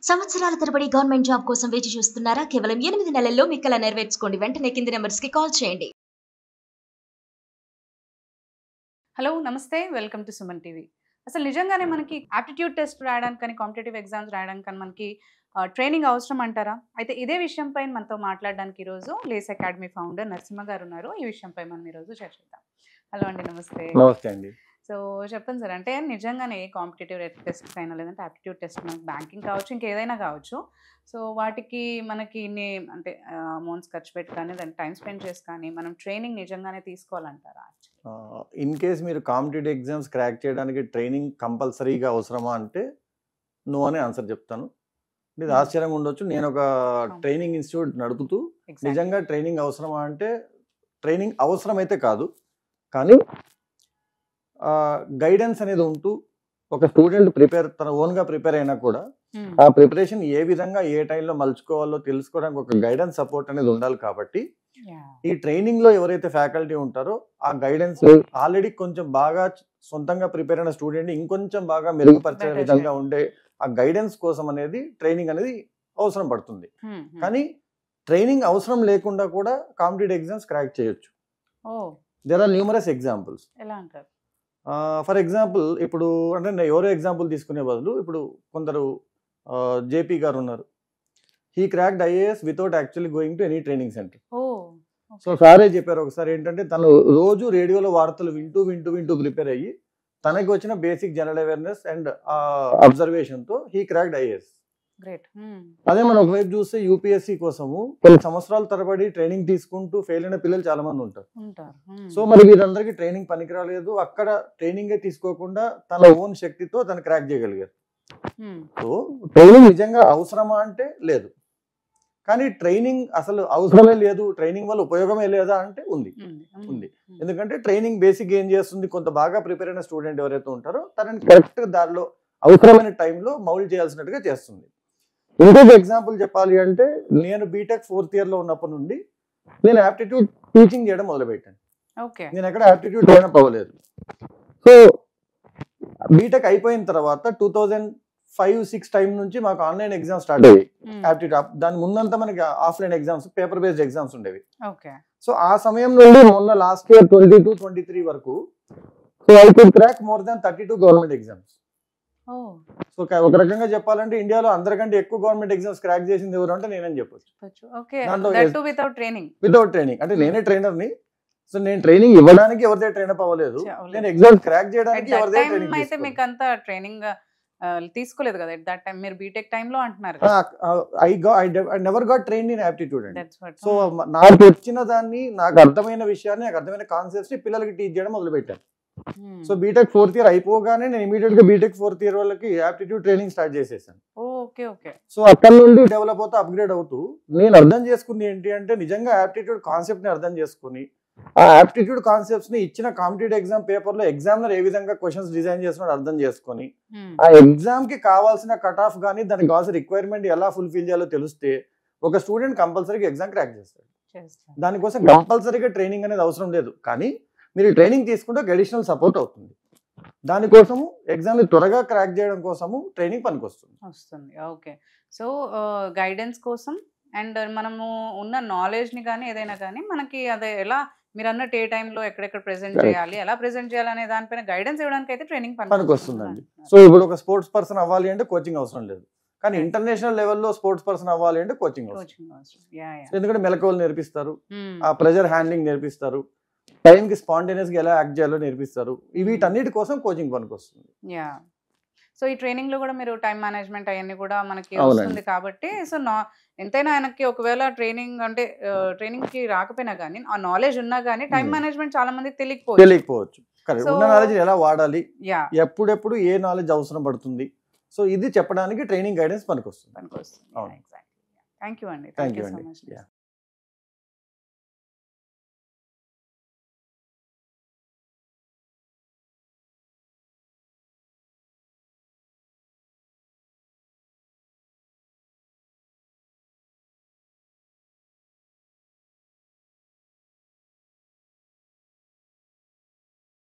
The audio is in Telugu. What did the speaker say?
సంవత్సరాల తరబడి గవర్నమెంట్ జాబ్ కోసం వేచి చూస్తున్నారా? కేవలం 8 నెలల్లో మీ కల నెరవేర్చుకోండి. వెంటనే కింది నంబర్స్‌కి కాల్ చేయండి. హలో నమస్తే వెల్కమ్ టు సుమన్ టీవీ. అసలు నిజంగానే మనకి ఆప్టిట్యూడ్ టెస్ట్ రాయడానికి కానీ కాంపిటేటివ్ ఎగ్జామ్స్ రాయడానికి కానీ మనకి ట్రైనింగ్ అవసరం అంటారా? అయితే ఇదే విషయంపై మనతో మాట్లాడడానికి ఈరోజు లేస్ అకాడమీ ఫౌండర్ నరసింహ గారు ఉన్నారు. ఈ విషయంపై మనం ఈరోజు చర్చిద్దాం. హలో అండి, నమస్తే. నమస్తే అండి. సో చెప్పండి సార్, అంటే నిజంగానే కాంపిటేటివ్ టెస్ట్ అయినా లేదంటే ఆప్టిట్యూడ్ టెస్ట్ మనకి బ్యాంకింగ్ కావచ్చు, ఇంకేదైనా కావచ్చు. సో వాటికి మనకి ఇన్ని అంటే అమౌంట్స్ ఖర్చు పెట్టి కానీ దాన్ని టైం స్పెండ్ చేసి కానీ మనం ట్రైనింగ్ నిజంగానే తీసుకోవాలంటారా? ఇన్ కేస్ మీరు కాంపిటేటివ్ ఎగ్జామ్స్ క్రాక్ చేయడానికి ట్రైనింగ్ కంపల్సరీగా అవసరమా అంటే నో అనే ఆన్సర్ చెప్తాను. ఇది ఆశ్చర్యంగా ఉండొచ్చు. నేను ఒక ట్రైనింగ్ ఇన్స్టిట్యూట్ నడుపుతూ నిజంగా ట్రైనింగ్ అవసరమా అంటే ట్రైనింగ్ అవసరమైతే కాదు, కానీ గైడెన్స్ అనేది ఉంటూ ఒక స్టూడెంట్ తన ఓన్గా ప్రిపేర్ అయినా కూడా ఆ ప్రిపరేషన్ ఏ విధంగా ఏ టైంలో మలుచుకోవాలో తెలుసుకోవడానికి ఒక గైడెన్స్ సపోర్ట్ అనేది ఉండాలి. కాబట్టి ఈ ట్రైనింగ్ లో ఎవరైతే ఫ్యాకల్టీ ఉంటారో ఆ గైడెన్స్ ఆల్రెడీ కొంచెం బాగా సొంతంగా ప్రిపేర్ అయిన స్టూడెంట్ ఇంకొంచెం బాగా మెరుగుపరిచే విధంగా ఉండే ఆ గైడెన్స్ కోసం అనేది ట్రైనింగ్ అనేది అవసరం పడుతుంది. కానీ ట్రైనింగ్ అవసరం లేకుండా కూడా కాంపిటేటివ్ ఎగ్జామ్స్ క్రాక్ చేయొచ్చు. There are numerous examples. For example, ఇప్పుడు అంటే ఎవరో ఎగ్జాంపుల్ తీసుకునే బదులు ఇప్పుడు కొందరు జేపీ గారు ఉన్నారు. He cracked IAS without actually going to any training centre. So సారే చెప్పారు ఒకసారి ఏంటంటే తను రోజు రేడియోలో వార్తలు వింటూ వింటూ వింటూ ప్రిపేర్ అయ్యి తనకి వచ్చిన basic general awareness and observation తో హీ క్రాక్డ్ ఐఏఎస్. అదే మనం ఒకవైపు చూస్తే యూపీఎస్సీ కోసము కొన్ని సంవత్సరాల తరబడి ట్రైనింగ్ తీసుకుంటూ ఫెయిల్ అయిన పిల్లలు చాలా మంది ఉంటారు. సో మరి వీరందరికీ ట్రైనింగ్ పనికిరాలేదు, అక్కడ ట్రైనింగే తీసుకోకుండా తన ఓన్ శక్తితో తను క్రాక్ చేయగలిగారు. సో ట్రైనింగ్ నిజంగా అవసరమా అంటే లేదు, కానీ ట్రైనింగ్ అసలు అవసరమే లేదు, ట్రైనింగ్ వల్ల ఉపయోగమే లేదా అంటే ఉంది. ఎందుకంటే ట్రైనింగ్ బేసిక్ ఏం చేస్తుంది, కొంత బాగా ప్రిపేర్ అయిన స్టూడెంట్ ఎవరైతే ఉంటారో తనని కరెక్ట్ దారిలో అవసరమైన టైంలో మౌల్డ్ చేయాల్సినట్టుగా చేస్తుంది. ఇంకొక ఎగ్జాంపుల్ చెప్పాలి అంటే నేను బీటెక్ 4th ఇయర్ లో ఉన్నప్పటి నుండి నేను ఆప్టిట్యూడ్ టీచింగ్ చేయడం మొదలుపెట్టాను. నేను ఎక్కడ ఆప్టిట్యూడ్ ట్రైనప్ అవ్వలేదు. సో బీటెక్ అయిపోయిన తర్వాత 2005-06 టైం నుంచి మాకు ఆన్లైన్ ఎగ్జామ్స్ స్టార్ట్ అయ్యాయి. ఆప్టిట్యూడ్ దాని ముందంతా మనకి offline exams, paper based exams ఉండేవి. సో ఆ సమయం నుండి మొన్న లాస్ట్ ఇయర్ 22-23 వరకు so I could crack more than 32 government exams. So ఒక రకంగా చెప్పాలంటే ఇండియాలో అందరికంటే ఎక్కువ గవర్నమెంట్ ఎగ్జామ్స్ క్రాక్ చేసింది ఎవరు అంటే నేనని చెప్పొచ్చు. Without training. అంటే నేనే ట్రైనర్ ని. సో నేను ట్రైనింగ్ ఇవ్వడానికి ఎవరిదే ట్రైనప్ అవ్వలేదు, నేను ఎగ్జామ్స్ క్రాక్ చేయడానికి ఎవరిదే ట్రైనింగ్ తీసుకోలేదు కదా. ఎట్ దట్ టైం మీరు బీటెక్ టైం లో అంటున్నారు. I never got trained in aptitude అండి. సో నాకు వచ్చిన దాన్ని, నాకు అర్థమైన విషయాన్ని, నాకు అర్థమైన కాన్సెప్ట్స్ ని పిల్లలకి టీచ్ చేయడం మొదలు పెట్టాను. సో బీటెక్ 4th ఇయర్ అయిపోగానే నేను ఇమీడియట్ గా బీటెక్ 4th ఇయర్ వాళ్ళకి ఆప్టిట్యూడ్ ట్రైనింగ్ స్టార్ట్ చేసేసాను. సో అక్కడ నుండి డెవలప్ అవుతూ అప్గ్రేడ్ అవుతూ నేను అర్థం చేసుకుంది ఏంటి అంటే నిజంగా ఆప్టిట్యూడ్ కాన్సెప్ట్ ని అర్థం చేసుకుని ఆ ఆప్టిట్యూడ్ కాన్సెప్ట్స్ ని ఇచ్చిన కాంపిటేటివ్ ఎగ్జామ్ పేపర్ లో ఎగ్జామినర్ ఏ విధంగా క్వశ్చన్స్ డిజైన్ చేస్తున్నాడు అర్థం చేసుకుని ఆ ఎగ్జామ్ కి కావాల్సిన కట్ ఆఫ్ కానీ దానికి కావాల్సిన రిక్వైర్మెంట్ ఎలా ఫుల్ఫిల్ చేయాలో తెలిస్తే ఒక స్టూడెంట్ కంపల్సరీగా ఎగ్జామ్ క్రాక్ చేస్తాడు. దానికోసం కంపల్సరీగా ట్రైనింగ్ అనేది అవసరం లేదు, కానీ మీరు ట్రైనింగ్ తీసుకుంటే అడిషనల్ సపోర్ట్ అవుతుంది. దానికోసము ఎగ్జామ్ ని త్వరగా క్రాక్ చేయడం కోసము ట్రైనింగ్ పనికొస్తుంది. ఓకే. సో గైడెన్స్ కోసం అండ్ మనము ఉన్న నాలెడ్జ్ ని కానీ ఏదైనా కానీ మనకి అదే ఎలా మీరు అన్నట్టు ఏ టైంలో ఎక్కడెక్కడ ప్రెజెంట్ చేయాలి, ఎలా ప్రెజెంట్ చేయాలి అనే దానిపైన గైడెన్స్ ఇవ్వడానికి అయితే ట్రైనింగ్ పనికొస్తుందండి. సో ఇప్పుడు ఒక స్పోర్ట్స్ పర్సన్ అవ్వాలి అంటే కోచింగ్ అవసరం లేదు, కానీ ఇంటర్నేషనల్ లెవెల్లో స్పోర్ట్స్ పర్సన్ అవ్వాలి అంటే కోచింగ్ అవసరం. ఎందుకంటే మెలకువలు నేర్పిస్తారు, ఆ ప్రెజర్ హ్యాండ్లింగ్ నేర్పిస్తారు, టైం కి స్పాంటేనియస్ గా ఎలా యాక్ట్ చేయాలో నేర్పిస్తారు. వీటన్నిటి కోసం కోచింగ్ పనికొస్తుంది. సో ఈ ట్రైనింగ్ లో కూడా మీరు టైం మేనేజ్మెంట్ అవన్నీ కూడా మనకి వస్తుంది కాబట్టి సో ఎంతైనా ఆయనకి ఒకవేళ ట్రైనింగ్ అంటే ట్రైనింగ్ కి రాకపోయినా కానీ ఆ నాలెడ్జ్ ఉన్నా కానీ టైం మేనేజ్మెంట్ చాలా మందికి తెలియకపోవచ్చు. ఉన్న నాలెడ్జ్ ఎలా వాడాలి, ఎప్పుడెప్పుడు ఏ నాలెడ్జ్ అవసరం పడుతుంది, సో ఇది చెప్పడానికి ట్రైనింగ్ గైడెన్స్ పనికొస్తుంది. థ్యాంక్ యూ అండి. Thank you so much.